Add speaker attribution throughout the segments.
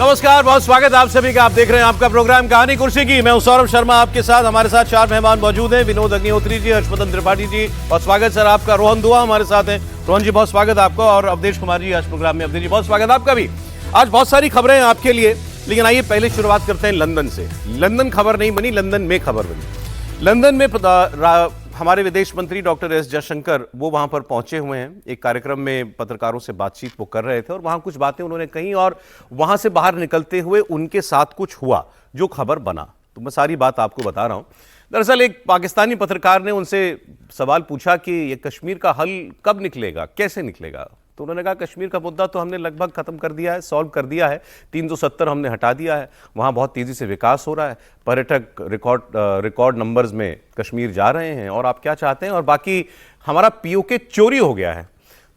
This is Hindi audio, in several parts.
Speaker 1: नमस्कार, बहुत स्वागत है आप सभी का। आप देख रहे हैं आपका प्रोग्राम कहानी कुर्सी की। मैं हूं सौरभ शर्मा आपके साथ। हमारे साथ 4 मेहमान मौजूद हैं। विनोद अग्निहोत्री जी, हर्षवर्धन त्रिपाठी जी, बहुत स्वागत सर आपका। रोहन दुआ हमारे साथ हैं। रोहन जी बहुत स्वागत आपका। और अवधेश कुमार जी आज प्रोग्राम में। अवधेश जी बहुत स्वागत आपका भी। आज बहुत सारी खबरें हैं आपके लिए, लेकिन आइए पहले शुरुआत करते हैं लंदन से। लंदन खबर नहीं बनी, लंदन में खबर बनी। लंदन में हमारे विदेश मंत्री डॉक्टर एस जयशंकर वो वहां पर पहुंचे हुए हैं। एक कार्यक्रम में पत्रकारों से बातचीत वो कर रहे थे और वहां कुछ बातें उन्होंने कही और वहां से बाहर निकलते हुए उनके साथ कुछ हुआ जो खबर बना। तो मैं सारी बात आपको बता रहा हूं। दरअसल एक पाकिस्तानी पत्रकार ने उनसे सवाल पूछा कि ये कश्मीर का हल कब निकलेगा, कैसे निकलेगा। तो उन्होंने कहा कश्मीर का मुद्दा तो हमने लगभग खत्म कर दिया है, सॉल्व कर दिया है। 370 हमने हटा दिया है। वहाँ बहुत तेज़ी से विकास हो रहा है। पर्यटक रिकॉर्ड नंबर्स में कश्मीर जा रहे हैं। और आप क्या चाहते हैं। और बाकी हमारा पीओके चोरी हो गया है,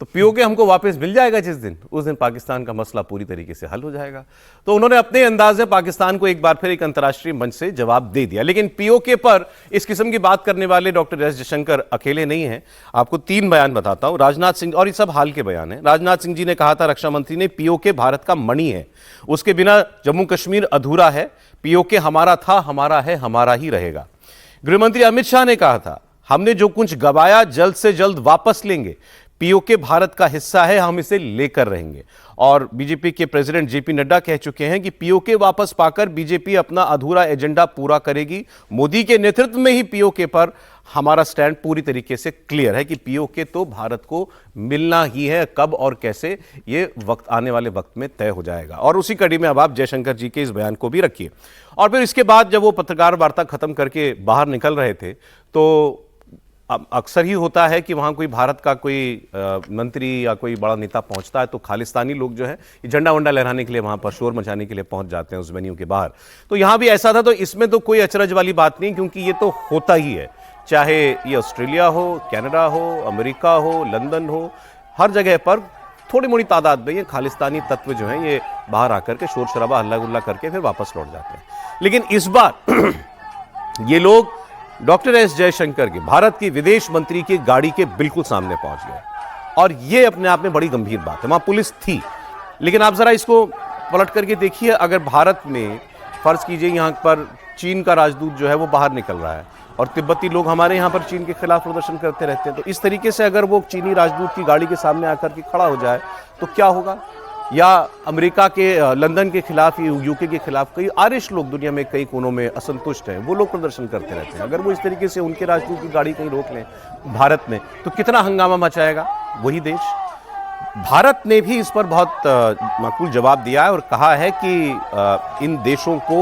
Speaker 1: तो पीओके हमको वापस मिल जाएगा जिस दिन, उस दिन पाकिस्तान का मसला पूरी तरीके से हल हो जाएगा। तो उन्होंने अपने अंदाज में पाकिस्तान को एक बार फिर एक अंतर्राष्ट्रीय मंच से जवाब दे दिया। लेकिन पीओके पर इस किस्म की बात करने वाले डॉक्टर एस जयशंकर अकेले नहीं हैं। आपको 3 बयान बताता हूं। राजनाथ सिंह, और ये सब हाल के बयान हैं। राजनाथ सिंह जी ने कहा था, रक्षा मंत्री ने, पीओके भारत का मणि है, उसके बिना जम्मू कश्मीर अधूरा है। पीओके हमारा था, हमारा है, हमारा ही रहेगा। गृहमंत्री अमित शाह ने कहा था, हमने जो कुछ गवाया जल्द से जल्द वापस लेंगे। पीओके भारत का हिस्सा है, हम इसे लेकर रहेंगे। और बीजेपी के प्रेसिडेंट जेपी नड्डा कह चुके हैं कि पीओके वापस पाकर बीजेपी अपना अधूरा एजेंडा पूरा करेगी। मोदी के नेतृत्व में ही पीओके पर हमारा स्टैंड पूरी तरीके से क्लियर है कि पीओके तो भारत को मिलना ही है। कब और कैसे, ये वक्त आने वाले वक्त में तय हो जाएगा। और उसी कड़ी में अब आप जयशंकर जी के इस बयान को भी रखिए। और फिर इसके बाद जब वो पत्रकार वार्ता खत्म करके बाहर निकल रहे थे, तो अक्सर ही होता है कि वहाँ कोई भारत का कोई मंत्री या कोई बड़ा नेता पहुँचता है तो खालिस्तानी लोग जो है ये झंडा वंडा लहराने के लिए वहाँ पर शोर मचाने के लिए पहुँच जाते हैं उस वेन्यू के बाहर। तो यहाँ भी ऐसा था। तो इसमें तो कोई अचरज वाली बात नहीं, क्योंकि ये तो होता ही है। चाहे ये ऑस्ट्रेलिया हो, कनाडा हो, अमेरिका हो, लंदन हो, हर जगह पर थोड़ी मोड़ी तादाद में ये खालिस्तानी तत्व जो हैं ये बाहर आकर के शोर शराबा हल्ला गुल्ला करके फिर वापस लौट जाते हैं। लेकिन इस बार ये लोग डॉक्टर एस जयशंकर के, भारत की विदेश मंत्री की गाड़ी के बिल्कुल सामने पहुंच गए। और ये अपने आप में बड़ी गंभीर बात है। वहां पुलिस थी, लेकिन आप जरा इसको पलट करके देखिए। अगर भारत में फर्ज कीजिए यहां पर चीन का राजदूत जो है वो बाहर निकल रहा है और तिब्बती लोग हमारे यहां पर चीन के खिलाफ प्रदर्शन करते रहते हैं, तो इस तरीके से अगर वो चीनी राजदूत की गाड़ी के सामने आकर के खड़ा हो जाए तो क्या होगा। या अमेरिका के लंदन के खिलाफ, यूके के खिलाफ कई आरिश लोग दुनिया में कई कोनों में असंतुष्ट हैं, वो लोग प्रदर्शन करते रहते हैं। अगर वो इस तरीके से उनके राजदूत की गाड़ी कहीं रोक लें भारत में, तो कितना हंगामा मचाएगा वही देश। भारत ने भी इस पर बहुत माकूल जवाब दिया है और कहा है कि इन देशों को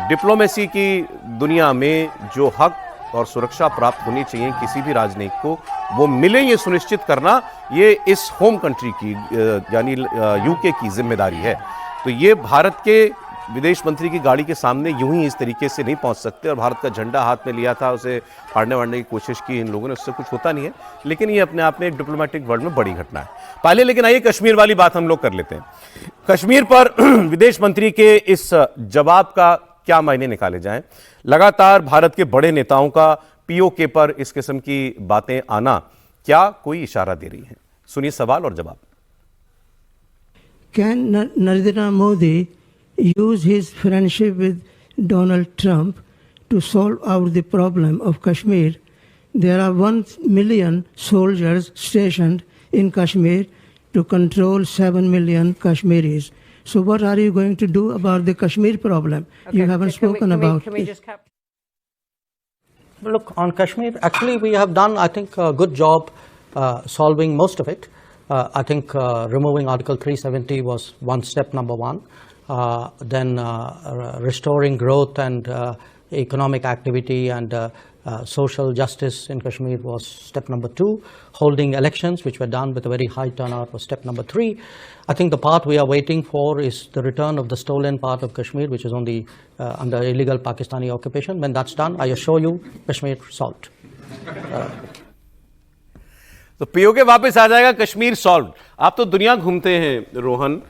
Speaker 1: डिप्लोमेसी की दुनिया में जो हक और सुरक्षा प्राप्त होनी चाहिए किसी भी राजनयिक को, वो मिले, ये सुनिश्चित करना ये इस होम कंट्री की यानी यूके की जिम्मेदारी है। तो ये भारत के विदेश मंत्री की गाड़ी के सामने यूं ही इस तरीके से नहीं पहुंच सकते। और भारत का झंडा हाथ में लिया था, उसे फाड़ने वाड़ने की कोशिश की इन लोगों ने, उससे कुछ होता नहीं है। लेकिन ये अपने आप में एक डिप्लोमेटिक वर्ल्ड में बड़ी घटना है। पहले लेकिन आइए कश्मीर वाली बात हम लोग कर लेते हैं। कश्मीर पर विदेश मंत्री के इस जवाब का क्या मायने निकाले जाएं। लगातार भारत के बड़े नेताओं का पीओके पर इस किस्म की बातें आना क्या कोई इशारा दे रही है। सुनिए सवाल और जवाब।
Speaker 2: Can Narendra Modi use his friendship with Donald Trump to solve out the problem of Kashmir? There are 1 million soldiers stationed in Kashmir to control 7 million Kashmiris. So what are you going to do about the Kashmir problem? Okay, you haven't spoken about it.
Speaker 3: Well, look, on Kashmir, actually we have done, I think, a good job solving most of it. I think removing Article 370 was one step, number one. Then restoring growth and economic activity and social justice in Kashmir was step number 2. Holding elections, which were done with a very high turnout, was step number 3. I think the part we are waiting for is the return of the stolen part of Kashmir, which is on the under illegal Pakistani occupation. When that's done, I assure you, Kashmir solved.
Speaker 1: तो पीओके वापस आ जाएगा, कश्मीर सॉल्व। आप तो दुनिया घूमते हैं रोहन,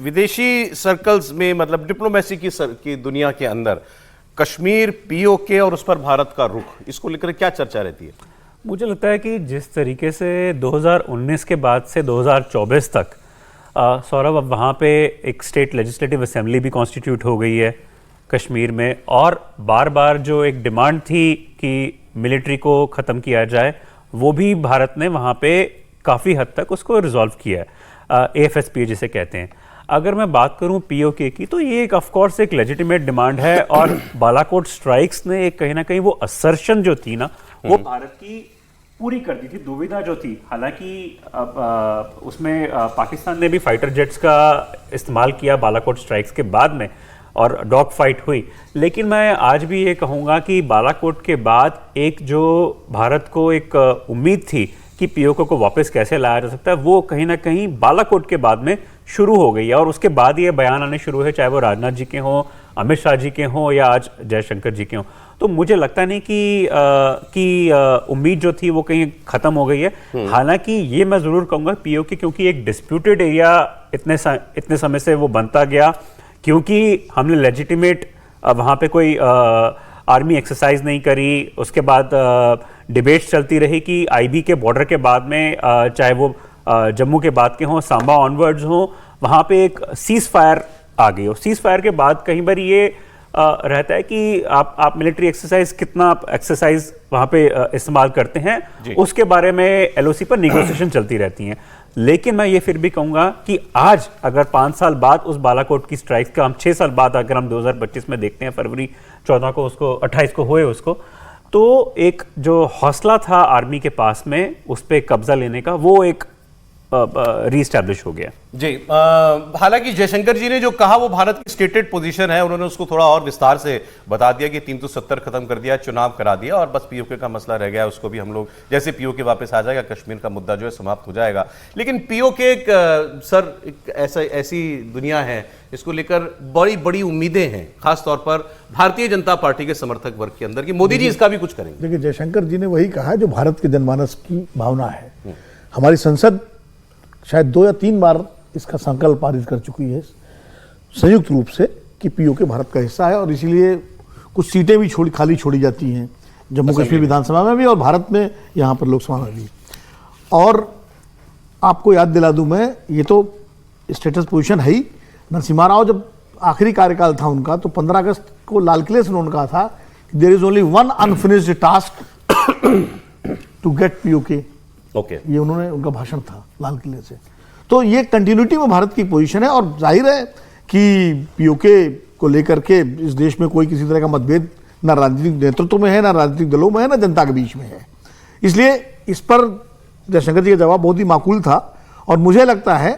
Speaker 1: विदेशी सर्कल्स में, मतलब डिप्लोमेसी की दुनिया के अंदर कश्मीर, पीओके और उस पर भारत का रुख, इसको लेकर क्या चर्चा रहती है।
Speaker 4: मुझे लगता है कि जिस तरीके से 2019 के बाद से 2024 तक सौरभ, अब वहाँ पे एक स्टेट लेजिस्लेटिव असेंबली भी कॉन्स्टिट्यूट हो गई है कश्मीर में, और बार बार जो एक डिमांड थी कि मिलिट्री को ख़त्म किया जाए, वो भी भारत ने वहाँ पे काफ़ी हद तक उसको रिजॉल्व किया है, AFSP जिसे कहते हैं। अगर मैं बात करूं POK की, तो ये एक ऑफकोर्स एक लेजिटिमेट डिमांड है, और बालाकोट स्ट्राइक्स ने एक कहीं ना कहीं वो असर्शन जो थी ना, वो भारत की पूरी कर दी थी, दुविधा जो थी। हालांकि उसमें पाकिस्तान ने भी फाइटर जेट्स का इस्तेमाल किया बालाकोट स्ट्राइक्स के बाद में, और डॉग फाइट हुई, लेकिन मैं आज भी ये कहूँगा कि बालाकोट के बाद एक जो भारत को एक उम्मीद थी कि POK को वापस कैसे लाया जा सकता है, वो कहीं ना कहीं बालाकोट के बाद में शुरू हो गई है। और उसके बाद ये बयान आने शुरू है, चाहे वो राजनाथ जी के हों, अमित शाह जी के हों, या आज जयशंकर जी के हों। तो मुझे लगता नहीं कि उम्मीद जो थी वो कहीं ख़त्म हो गई है। हालांकि ये मैं ज़रूर कहूँगा POK, क्योंकि एक डिस्प्यूटेड एरिया इतने समय से वो बनता गया, क्योंकि हमने लेजिटिमेट वहाँ पे कोई आर्मी एक्सरसाइज नहीं करी। उसके बाद डिबेट्स चलती रही कि IB के बॉर्डर के बाद में, चाहे वो जम्मू के बाद के हों, सांबा ऑनवर्ड्स हों, वहाँ पे एक सीज फायर आ गई। और सीज फायर के बाद कहीं बार ये रहता है कि आप मिलिट्री एक्सरसाइज कितना एक्सरसाइज वहाँ पे इस्तेमाल करते हैं, उसके बारे में LOC पर निगोसिएशन चलती रहती हैं। लेकिन मैं ये फिर भी कहूँगा कि आज अगर 5 साल बाद उस बालाकोट की स्ट्राइक्स का हम 6 साल बाद अगर हम 2025 में देखते हैं, फरवरी 14 को उसको 28 को हुए उसको, तो एक जो हौसला था आर्मी के पास में उस पर कब्जा लेने का, वो एक रीस्टैब्लिश हो गया।
Speaker 1: जी, हालांकि जयशंकर जी ने जो कहा वो भारत की स्टेटेड पोजीशन है, उन्होंने उसको थोड़ा और विस्तार से बता दिया कि 370 खत्म कर दिया, चुनाव करा दिया, और बस POK का मसला रह गया, उसको भी हम लोग जैसे POK वापस आ जाएगा, कश्मीर का मुद्दा जो है समाप्त हो जाएगा। लेकिन POK एक ऐसी दुनिया है, इसको लेकर बड़ी बड़ी उम्मीदें हैं, खासतौर पर भारतीय जनता पार्टी के समर्थक वर्ग के अंदर, कि मोदी जी इसका भी कुछ करेंगे।
Speaker 5: देखिए, जयशंकर जी ने वही कहा जो भारत के जनमानस की भावना है। हमारी संसद शायद 2 या 3 बार इसका संकल्प पारित कर चुकी है संयुक्त रूप से कि POK भारत का हिस्सा है, और इसीलिए कुछ सीटें भी खाली छोड़ी जाती हैं, जम्मू कश्मीर विधानसभा में भी और भारत में यहाँ पर लोकसभा में भी। और आपको याद दिला दूं मैं, ये तो स्टेटस पोजीशन है ही। नरसिम्हा राव जब आखिरी कार्यकाल था उनका, तो 15 अगस्त को लाल किले से उन्होंने कहा था कि there is only one unfinished task to get POK। ये उन्होंने, उनका भाषण था लाल किले से। तो ये कंटिन्यूटी में भारत की पोजीशन है, और जाहिर है कि POK को लेकर के इस देश में कोई किसी तरह का मतभेद ना राजनीतिक नेतृत्व में है, ना राजनीतिक दलों में है, ना जनता के बीच में है। इसलिए इस पर जयशंकर जी का जवाब बहुत ही माकूल था, और मुझे लगता है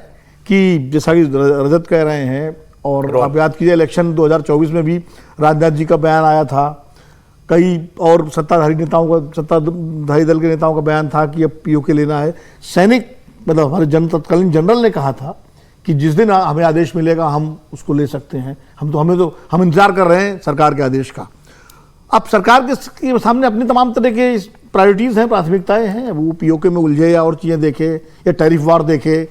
Speaker 5: कि जैसा कि रजत कह रहे हैं, और आप याद कीजिए इलेक्शन 2024 में भी राजनाथ जी का बयान आया था, कई और सत्ताधारी नेताओं का, सत्ताधारी दल के नेताओं का बयान था कि अब POK लेना है। सैनिक, मतलब हमारे तत्कालीन जनरल ने कहा था कि जिस दिन हमें आदेश मिलेगा हम उसको ले सकते हैं। हम इंतजार कर रहे हैं सरकार के आदेश का। अब सरकार के सामने अपनी तमाम तरह के प्रायोरिटीज़ हैं, प्राथमिकताएं हैं। वो POK में उलझे या और चीज़ें देखे या टैरिफ वार देखे,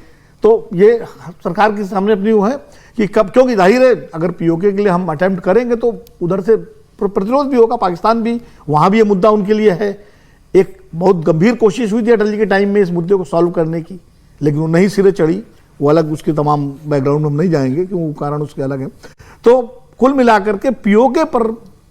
Speaker 5: तो ये सरकार के सामने अपनी वो है कि कब, क्योंकि जाहिर है अगर POK के लिए हम अटेम्प्ट करेंगे तो उधर से प्रतिरोध भी होगा, पाकिस्तान भी, वहाँ भी ये मुद्दा उनके लिए है। एक बहुत गंभीर कोशिश हुई थी अटल जी के टाइम में इस मुद्दे को सॉल्व करने की, लेकिन वो नहीं सिरे चढ़ी। वो अलग, उसके तमाम बैकग्राउंड में हम नहीं जाएंगे क्योंकि वो कारण उसके अलग है। तो कुल मिलाकर के POK पर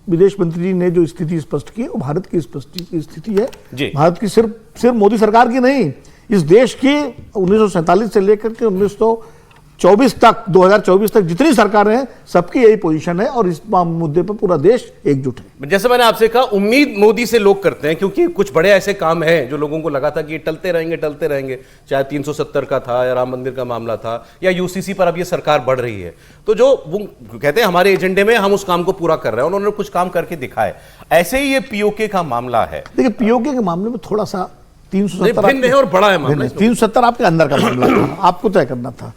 Speaker 5: विदेश मंत्री जी ने जो स्थिति स्पष्ट की, वो भारत की स्थिति है। भारत की सिर्फ मोदी सरकार की नहीं, इस देश की 1947 से लेकर के 1924 तक, 2024 तक जितनी सरकारें हैं, सबकी यही पोजीशन है, और इस मुद्दे पर पूरा देश एकजुट है।
Speaker 1: जैसे मैंने आपसे कहा, उम्मीद मोदी से लोग करते हैं, क्योंकि कुछ बड़े ऐसे काम हैं जो लोगों को लगा था कि ये टलते रहेंगे, चाहे 370 का था, या राम मंदिर का मामला था, या UCC पर अब ये सरकार बढ़ रही है, तो जो वो कहते हैं हमारे एजेंडे में हम उस काम को पूरा कर रहे हैं, उन्होंने कुछ काम करके दिखाए। ऐसे ही ये POK का मामला है।
Speaker 5: देखिए, POK के मामले में थोड़ा सा
Speaker 1: 370 और बड़ा है मामला।
Speaker 5: 370 आपके अंदर का मामला था, आपको तय करना था।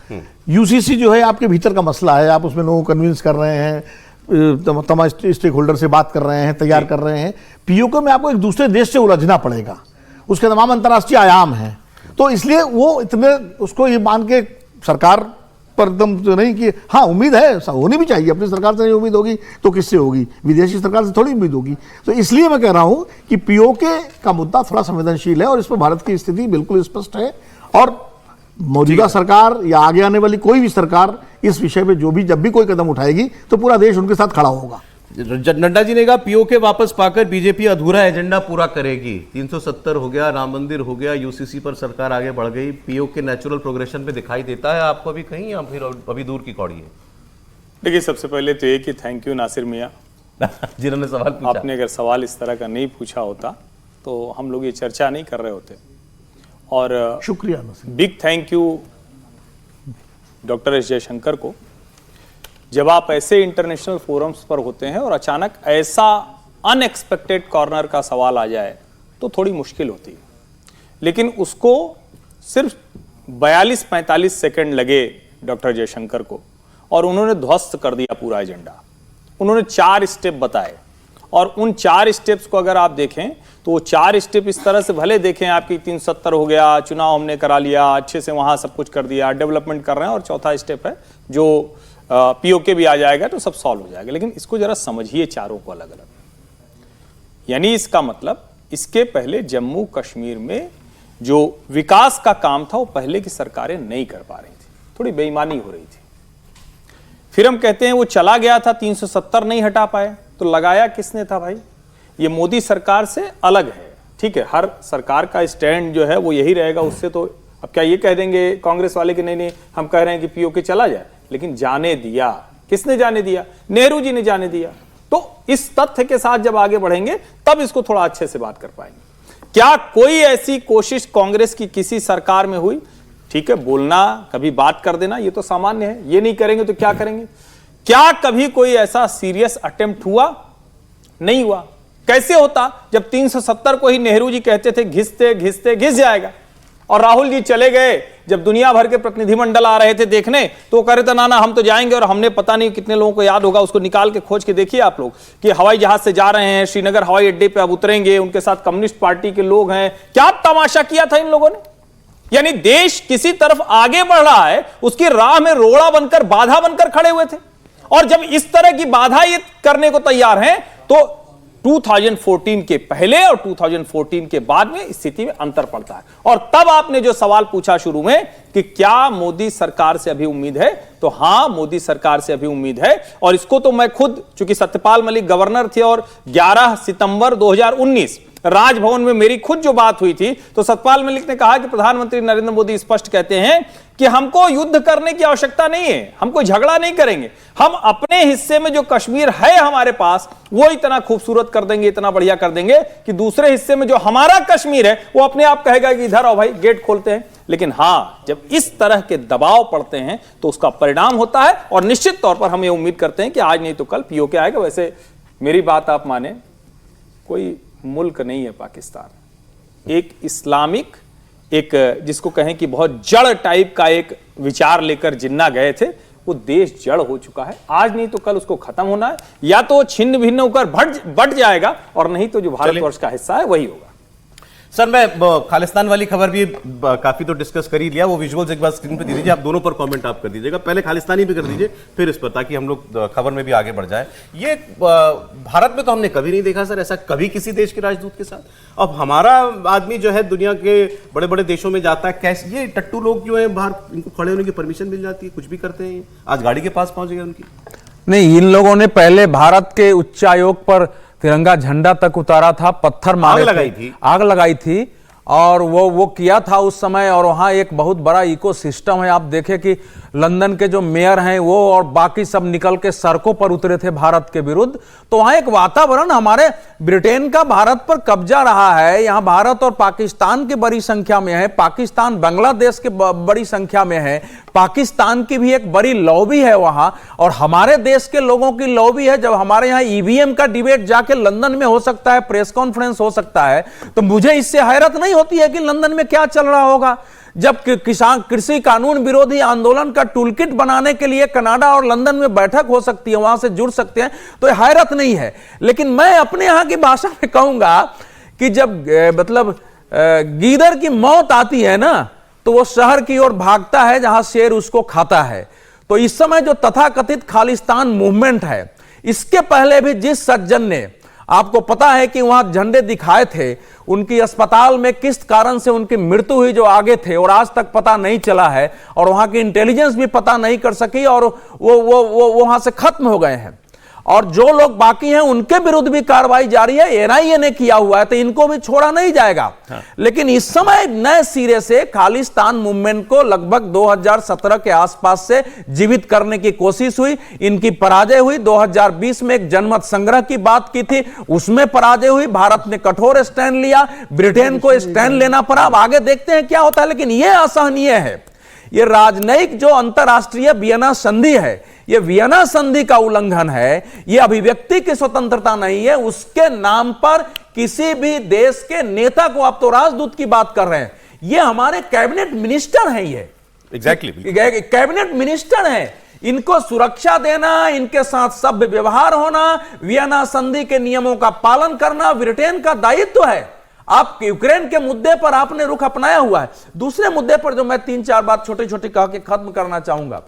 Speaker 5: UCC जो है आपके भीतर का मसला है, आप उसमें लोगों को कन्विंस कर रहे हैं, तमाम स्टेक होल्डर से बात कर रहे हैं, तैयार कर रहे हैं। POK में आपको एक दूसरे देश से उलझना पड़ेगा, उसके तमाम अंतर्राष्ट्रीय आयाम हैं। तो इसलिए वो इतने उसको ये मान के सरकार पर एकदम तो नहीं कि हाँ उम्मीद है, होनी भी चाहिए। अपनी सरकार से नहीं उम्मीद होगी तो किससे होगी? विदेशी सरकार से थोड़ी उम्मीद होगी। तो इसलिए मैं कह रहा हूं कि POK का मुद्दा थोड़ा संवेदनशील है और इस पर भारत की स्थिति बिल्कुल स्पष्ट है। और मौजूदा सरकार या आगे आने वाली कोई भी सरकार इस विषय पे जब भी कोई कदम उठाएगी तो पूरा देश उनके साथ खड़ा होगा।
Speaker 1: नड्डा जी ने कहा पीओके वापस पाकर बीजेपी अधूरा एजेंडा पूरा करेगी। 370 हो गया, राम मंदिर हो गया, यूसीसी पर सरकार आगे बढ़ गई, पीओके नेचुरल प्रोग्रेशन पे दिखाई देता है आपको अभी कहीं, या फिर अभी दूर की कौड़ी है?
Speaker 6: देखिए, सबसे पहले तो ये कि थैंक यू नासिर मियाँ,
Speaker 1: जिन्होंने सवाल पूछा।
Speaker 6: आपने अगर सवाल इस तरह का नहीं पूछा होता तो हम लोग ये चर्चा नहीं कर रहे होते। और
Speaker 5: शुक्रिया Nasir.
Speaker 6: Big thank you doctor S Jaishankar को। जब आप ऐसे इंटरनेशनल फोरम्स पर होते हैं और अचानक ऐसा अनएक्सपेक्टेड कॉर्नर का सवाल आ जाए तो थोड़ी मुश्किल होती है, लेकिन उसको सिर्फ 42-45 सेकंड लगे डॉक्टर जयशंकर को और उन्होंने ध्वस्त कर दिया पूरा एजेंडा। उन्होंने 4 स्टेप बताए और उन 4 स्टेप्स को अगर आप देखें तो वो 4 स्टेप इस तरह से भले देखें आपकी 370 हो गया, चुनाव हमने करा लिया, अच्छे से वहां सब कुछ कर दिया, डेवलपमेंट कर रहे हैं, और चौथा स्टेप है जो पीओके भी आ जाएगा तो सब सॉल्व हो जाएगा। लेकिन इसको जरा समझिए चारों को अलग अलग। यानी इसका मतलब इसके पहले जम्मू कश्मीर में जो विकास का काम था वो पहले की सरकारें नहीं कर पा रही थी, थोड़ी बेईमानी हो रही थी। फिर हम कहते हैं वो चला गया था, 370 नहीं हटा पाए, तो लगाया किसने था भाई? ये मोदी सरकार से अलग है। ठीक है, हर सरकार का स्टैंड जो है वो यही रहेगा, उससे तो अब क्या ये कह देंगे कांग्रेस वाले कि नहीं नहीं हम कह रहे हैं कि पीओके चला जाए, लेकिन जाने दिया। किसने जाने दिया? नेहरू जी ने जाने दिया। तो इस तथ्य के साथ जब आगे बढ़ेंगे तब इसको थोड़ा अच्छे से बात कर पाएंगे। क्या कोई ऐसी कोशिश कांग्रेस की किसी सरकार में हुई? ठीक है, बोलना, कभी बात कर देना, ये तो सामान्य है, ये नहीं करेंगे तो क्या करेंगे? क्या कभी कोई ऐसा सीरियस अटेम्प्ट हुआ? नहीं हुआ। कैसे होता जब 370 को ही नेहरू जी कहते थे घिसते घिसते घिस जाएगा, और राहुल जी चले गए, जब दुनिया भर के प्रतिनिधिमंडल आ रहे थे देखने तो कह रहे थे ना ना हम तो जाएंगे, और हमने पता नहीं कितने लोगों को याद होगा, उसको निकाल के खोज के देखिए आप लोग कि हवाई जहाज से जा रहे हैं, श्रीनगर हवाई अड्डे पे अब उतरेंगे, उनके साथ कम्युनिस्ट पार्टी के लोग हैं। क्या तमाशा किया था इन लोगों ने? यानी देश किसी तरफ आगे बढ़ रहा है, उसकी राह में रोड़ा बनकर, बाधा बनकर खड़े हुए थे। और जब इस तरह की बाधा ये करने को तैयार हैं तो 2014 के पहले और 2014 के बाद में स्थिति में अंतर पड़ता है। और तब आपने जो सवाल पूछा शुरू में कि क्या मोदी सरकार से अभी उम्मीद है, तो हां, मोदी सरकार से अभी उम्मीद है। और इसको तो मैं खुद, चूंकि सत्यपाल मलिक गवर्नर थे और 11 सितंबर 2019 राजभवन में मेरी खुद जो बात हुई थी, तो सत्यपाल मलिक ने कहा कि प्रधानमंत्री नरेंद्र मोदी स्पष्ट कहते हैं कि हमको युद्ध करने की आवश्यकता नहीं है, हम कोई झगड़ा नहीं करेंगे, हम अपने हिस्से में जो कश्मीर है हमारे पास वो इतना खूबसूरत कर देंगे, इतना बढ़िया कर देंगे कि दूसरे हिस्से में जो हमारा कश्मीर है वो अपने आप कहेगा कि इधर आओ भाई, गेट खोलते हैं। लेकिन हां, जब इस तरह के दबाव पड़ते हैं तो उसका परिणाम होता है, और निश्चित तौर पर हम ये उम्मीद करते हैं कि आज नहीं तो कल पीओके आएगा। वैसे मेरी बात आप माने, कोई मुल्क नहीं है पाकिस्तान, एक इस्लामिक, एक जिसको कहें कि बहुत जड़ टाइप का एक विचार लेकर जिन्ना गए थे, वो देश जड़ हो चुका है। आज नहीं तो कल उसको खत्म होना है, या तो छिन्न भिन्न होकर बट जाएगा, और नहीं तो जो भारतवर्ष का हिस्सा है वही होगा।
Speaker 1: सर, मैं खालिस्तान वाली खबर भी काफी तो डिस्कस कर ही लिया, वो विजुअल्स एक बार स्क्रीन पे दे दीजिए, आप दोनों पर कमेंट आप कर दीजिएगा, पहले खालिस्तानी भी कर दीजिए फिर इस पर, ताकि हम लोग खबर में भी आगे बढ़ जाए। ये भारत में तो हमने कभी नहीं देखा सर ऐसा, कभी किसी देश के राजदूत के साथ। अब हमारा आदमी जो है दुनिया के बड़े बड़े देशों में जाता है, कैसे ये टट्टू लोग जो है बाहर, इनको खड़े होने की परमिशन मिल जाती है, कुछ भी करते हैं, आज गाड़ी के पास पहुंच गए उनकी।
Speaker 7: नहीं, इन लोगों ने पहले भारत के उच्चायोग पर तिरंगा झंडा तक उतारा था, पत्थर मारे, आग लगाई थी, और वो किया था उस समय। और वहाँ एक बहुत बड़ा इकोसिस्टम है, आप देखें कि लंदन के जो मेयर हैं वो और बाकी सब निकल के सड़कों पर उतरे थे भारत के विरुद्ध। तो वहाँ एक वातावरण, हमारे ब्रिटेन का भारत पर कब्जा रहा है, यहाँ भारत और पाकिस्तान की बड़ी संख्या में है, पाकिस्तान बांग्लादेश के बड़ी संख्या में है, पाकिस्तान की भी एक बड़ी लॉबी है वहाँ, और हमारे देश के लोगों की लॉबी है। जब हमारे यहाँ ईवीएम का डिबेट जाके लंदन में हो सकता है, प्रेस कॉन्फ्रेंस हो सकता है, तो मुझे इससे हैरत नहीं होती है कि लंदन में क्या चल रहा होगा। जब कृषि कानून विरोधी आंदोलन का टूलकिट बनाने के लिए कनाडा और लंदन में बैठक हो सकती है, वहां से जुड़ सकते हैं, तो हैरत नहीं है। लेकिन मैं अपने यहां की भाषा में कहूंगा कि जब मतलब गीदड़ की मौत आती है ना, तो वो शहर की ओर भागता है जहां शेर उसको खाता है। तो इस समय जो तथाकथित खालिस्तान मूवमेंट है, इसके पहले भी जिस सज्जन ने आपको पता है कि वहां झंडे दिखाए थे, उनकी अस्पताल में किस कारण से उनकी मृत्यु हुई जो आगे थे और आज तक पता नहीं चला है, और वहां की इंटेलिजेंस भी पता नहीं कर सकी और वो वहां से खत्म हो गए हैं। और जो लोग बाकी हैं उनके विरुद्ध भी कार्रवाई जारी है, एनआईए ने किया हुआ है, तो इनको भी छोड़ा नहीं जाएगा। लेकिन इस समय नए सिरे से खालिस्तान मूवमेंट को लगभग 2017 के आसपास से जीवित करने की कोशिश हुई, इनकी पराजय हुई। 2020 में एक जनमत संग्रह की बात की थी, उसमें पराजय हुई। भारत ने कठोर स्टैंड लिया, ब्रिटेन को स्टैंड लेना पड़ा। अब आगे देखते हैं क्या होता है, लेकिन यह असहनीय है। ये राजनयिक जो अंतरराष्ट्रीय वियना संधि है, ये वियना संधि का उल्लंघन है। ये अभिव्यक्ति की स्वतंत्रता नहीं है, उसके नाम पर किसी भी देश के नेता को, आप तो राजदूत की बात कर रहे हैं, ये हमारे कैबिनेट मिनिस्टर हैं, ये
Speaker 1: एग्जैक्टली
Speaker 7: कैबिनेट मिनिस्टर हैं। इनको सुरक्षा देना, इनके साथ सभ्य व्यवहार होना, वियना संधि के नियमों का पालन करना ब्रिटेन का दायित्व है। आप यूक्रेन के मुद्दे पर आपने रुख अपनाया हुआ है। दूसरे मुद्दे पर जो मैं 3-4 बात छोटी छोटी कह के खत्म करना चाहूंगा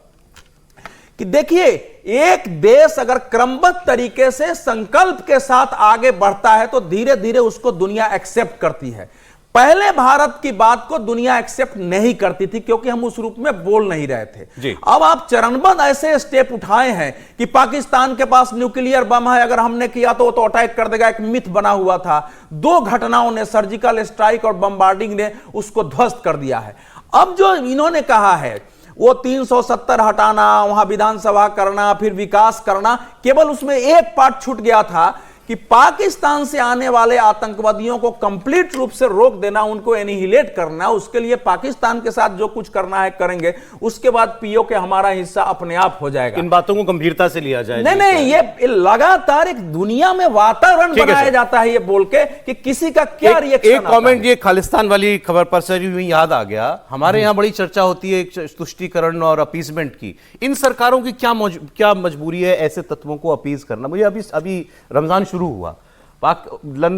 Speaker 7: कि देखिए, एक देश अगर क्रमबद्ध तरीके से संकल्प के साथ आगे बढ़ता है तो धीरे धीरे उसको दुनिया एक्सेप्ट करती है। पहले भारत की बात को दुनिया एक्सेप्ट नहीं करती थी क्योंकि हम उस रूप में बोल नहीं रहे थे। अब आप चरणबद्ध ऐसे स्टेप उठाए हैं कि पाकिस्तान के पास न्यूक्लियर बम है, अगर हमने किया तो वो तो अटैक कर देगा, एक मिथ बना हुआ था। 2 घटनाओं ने, सर्जिकल स्ट्राइक और बमबार्डिंग ने उसको ध्वस्त कर दिया है। अब जो इन्होंने कहा है वो 370 हटाना, वहां विधानसभा करना, फिर विकास करना, केवल उसमें एक पार्ट छूट गया था कि पाकिस्तान से आने वाले आतंकवादियों को कंप्लीट रूप से रोक देना, उनको एनिहिलेट करना। उसके लिए पाकिस्तान के साथ जो कुछ करना है करेंगे, उसके बाद पीओ के हमारा हिस्सा अपने आप हो जाएगा।
Speaker 1: इन बातों को गंभीरता से लिया जाए।
Speaker 7: नहीं, ये लगातार एक दुनिया में वातावरण बनाया जाता है ये बोल के कि किसी का क्या रिएक्शन।
Speaker 1: एक कमेंट ये खालिस्तान वाली खबर पर सर यूं याद आ गया, हमारे यहाँ बड़ी चर्चा होती है तुष्टीकरण और अपीसमेंट की। इन सरकारों की क्या मजबूरी है ऐसे तत्वों को अपीज करना? मुझे अभी रमजान शुरू हुआ,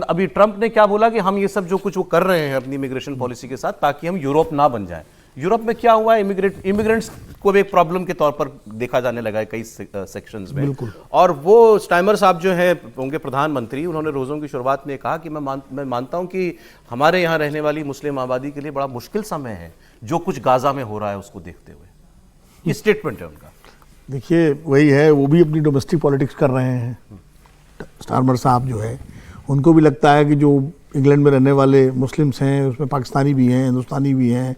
Speaker 1: अभी ट्रंप ने क्या बोला कि हम ये सब जो कुछ वो कर रहे हैं अपनी इमिग्रेशन पॉलिसी के साथ ताकि हम यूरोप ना बन जाएं। यूरोप में क्या हुआ है, इमिग्रेंट्स को एक प्रॉब्लम के तौर पर देखा जाने लगा है कई सेक्शंस में। और वो स्टाइमर साहब जो है उनके प्रधानमंत्री, उन्होंने रोज़ों की शुरुआत में कहा कि मैं मानता हूं कि हमारे यहाँ रहने वाली मुस्लिम आबादी के लिए बड़ा मुश्किल समय है जो कुछ गाजा में हो रहा है उसको देखते हुए। ये स्टेटमेंट है उनका।
Speaker 5: देखिए वही है, वो भी अपनी डोमेस्टिक पॉलिटिक्स कर रहे हैं। स्टारमर साहब जो है, उनको भी लगता है कि जो इंग्लैंड में रहने वाले मुस्लिम्स हैं उसमें पाकिस्तानी भी हैं, हिंदुस्तानी भी हैं,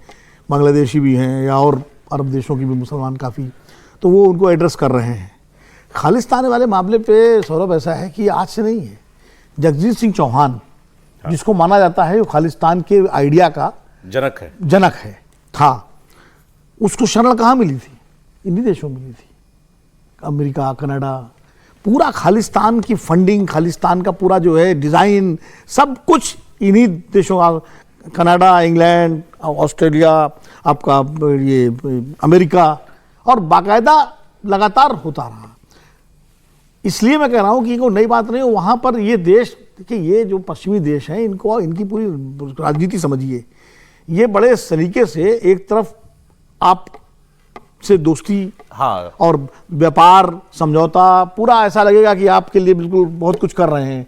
Speaker 5: बांग्लादेशी भी हैं, या और अरब देशों की भी मुसलमान काफ़ी, तो वो उनको एड्रेस कर रहे हैं। खालिस्तान वाले मामले पे सौरभ ऐसा है कि आज से नहीं है। जगजीत सिंह चौहान, जिसको माना जाता है वो खालिस्तान के आइडिया का जनक है था, उसको शरण कहाँ मिली थी? इन्हीं देशों में मिली थी, अमेरिका, कनाडा। पूरा खालिस्तान की फंडिंग, खालिस्तान का पूरा जो है डिज़ाइन, सब कुछ इन्हीं देशों का, कनाडा, इंग्लैंड, ऑस्ट्रेलिया, आपका ये अमेरिका, और बाकायदा लगातार होता रहा। इसलिए मैं कह रहा हूँ कि कोई नई बात नहीं। वहाँ पर ये देश, देखिए ये जो पश्चिमी देश हैं, इनको इनकी पूरी राजनीति समझिए। ये बड़े सलीके से एक तरफ आप से दोस्ती,
Speaker 1: हाँ,
Speaker 5: और व्यापार समझौता, पूरा ऐसा लगेगा कि आपके लिए बिल्कुल बहुत कुछ कर रहे हैं,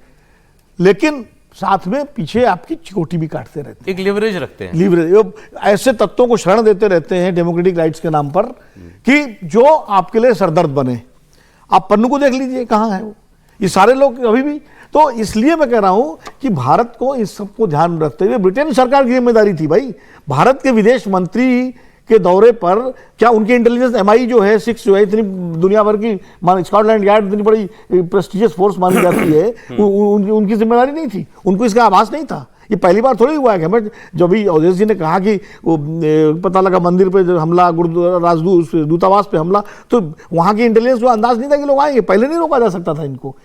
Speaker 5: लेकिन साथ में पीछे आपकी चिकोटी भी काटते रहते हैं।
Speaker 1: एक लिवरेज रखते हैं,
Speaker 5: लिवरेज ऐसे तत्वों को शरण देते रहते हैं डेमोक्रेटिक राइट्स के नाम पर कि जो आपके लिए सरदर्द बने। आप पन्नू को देख लीजिए, कहाँ है वो, ये सारे लोग अभी भी। तो इसलिए मैं कह रहा हूं कि भारत को इस सबको ध्यान में रखते हुए, ब्रिटेन सरकार की जिम्मेदारी थी भाई, भारत के विदेश मंत्री के दौरे पर क्या उनकी इंटेलिजेंस MI जो है 6 जो है, इतनी दुनिया भर की, स्कॉटलैंड यार्ड इतनी बड़ी प्रेस्टिजियस फोर्स मानी जाती है, उनकी जिम्मेदारी नहीं थी? उनको इसका आभास नहीं था? ये पहली बार थोड़ी हुआ है कि हमें, जब भी अवधेश जी ने कहा कि वो पता लगा मंदिर पे जो हमला, गुरुद्वारा दूतावास पे हमला, तो वहाँ की इंटेलिजेंस को अंदाज नहीं था कि लोग आएंगे। पहले नहीं रोका जा सकता था इनको।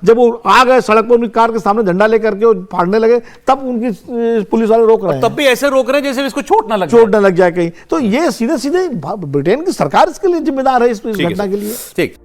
Speaker 5: जब वो आ गए सड़क पर, उनकी कार के सामने झंडा लेकर के वो फाड़ने लगे, तब उनकी पुलिस वाले रोक रहे हैं।
Speaker 1: तब भी ऐसे रोक रहे हैं जैसे इसको चोट ना लग जाए
Speaker 5: कहीं। तो ये सीधे सीधे ब्रिटेन की सरकार इसके लिए जिम्मेदार है, इस घटना के लिए।
Speaker 1: ठीक।